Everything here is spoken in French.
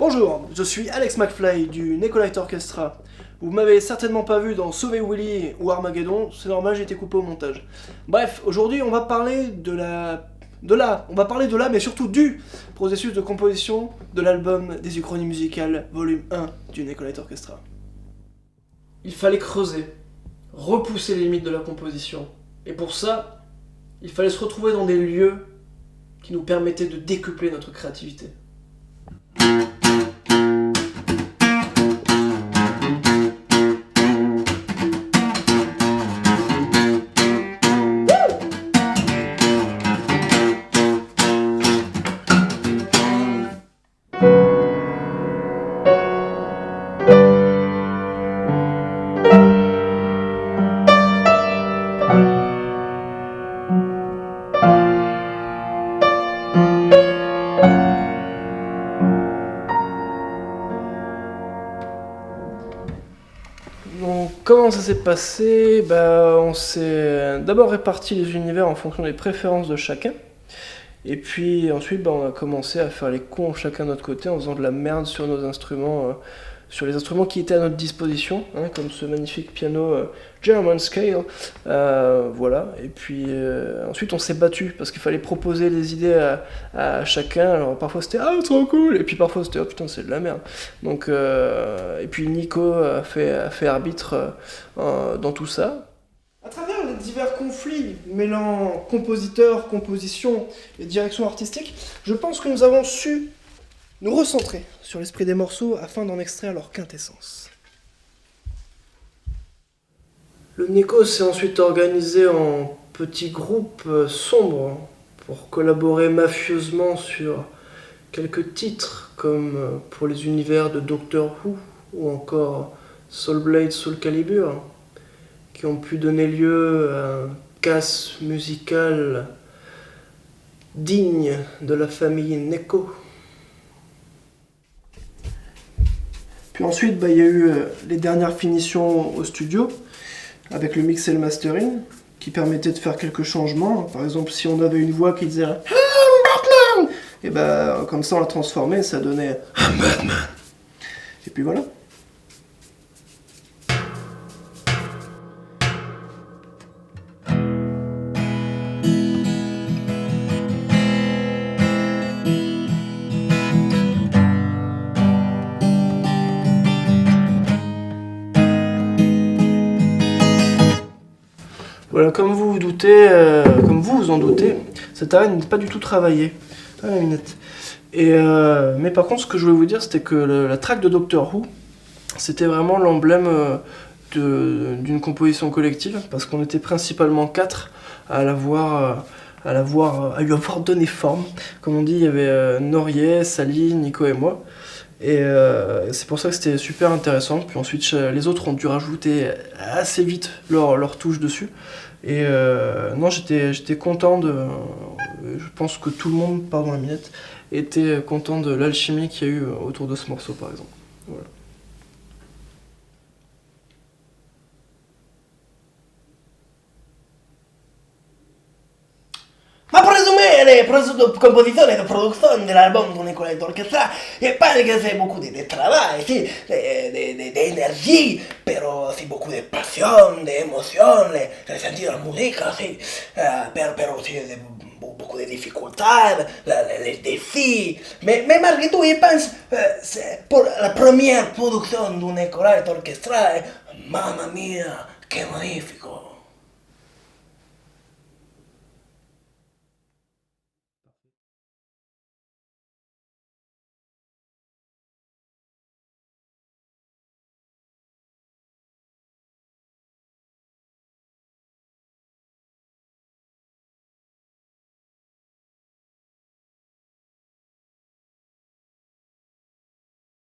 Bonjour, je suis Alex McFly du Necolite Orchestra. Vous m'avez certainement pas vu dans Sauver Willy ou Armageddon, c'est normal, j'ai été coupé au montage. Bref, aujourd'hui on va parler mais surtout du processus de composition de l'album des Uchronies musicales volume 1 du Necolite Orchestra. Il fallait creuser, repousser les limites de la composition, et pour ça, il fallait se retrouver dans des lieux qui nous permettaient de décupler notre créativité. Donc, comment ça s'est passé? On s'est d'abord réparti les univers en fonction des préférences de chacun. Et puis ensuite, on a commencé à faire les cons chacun de notre côté en faisant de la merde sur nos instruments, sur les instruments qui étaient à notre disposition, comme ce magnifique piano German Scale. Voilà. Et puis ensuite, on s'est battu parce qu'il fallait proposer les idées à chacun. Alors parfois c'était ah trop cool, et puis parfois c'était oh putain c'est de la merde. Donc et puis Nico a fait arbitre dans tout ça. À travers les divers conflits mêlant compositeurs, composition et direction artistique, je pense que nous avons su nous recentrer sur l'esprit des morceaux afin d'en extraire leur quintessence. Le Nico s'est ensuite organisé en petits groupes sombres pour collaborer mafieusement sur quelques titres comme pour les univers de Doctor Who ou encore Soul Blade, Soul Calibur, qui ont pu donner lieu à un casse musical digne de la famille Neko. Puis ensuite, il y a eu les dernières finitions au studio, avec le mix et le mastering, qui permettaient de faire quelques changements. Par exemple, si on avait une voix qui disait Batman, et comme ça on la transformait, ça donnait Batman. Et puis voilà. Voilà, comme vous vous en doutez, cette arène n'est pas du tout travaillée à la minute. Mais par contre, ce que je voulais vous dire, c'était que la track de Doctor Who, c'était vraiment l'emblème d'une composition collective, parce qu'on était principalement 4 à lui avoir donné forme. Comme on dit, il y avait Norier, Sally, Nico et moi. Et c'est pour ça que c'était super intéressant. Puis ensuite, les autres ont dû rajouter assez vite leur touche dessus. Et non, j'étais content je pense que tout le monde, pardon la minette, était content de l'alchimie qu'il y a eu autour de ce morceau, par exemple. Voilà. Ma presumere, composizione e produzione dell'album di Necolite Orchestra, e pare que c'est beaucoup de travail, sí, d'énergie, pero sí, beaucoup de pasión, de emoción, de sentir la música, sí, pero sí, beaucoup de dificultades, les défis, mais malgré tout, je pense, pour la première production de Necolite Orchestra, mamma mia, che magnifico!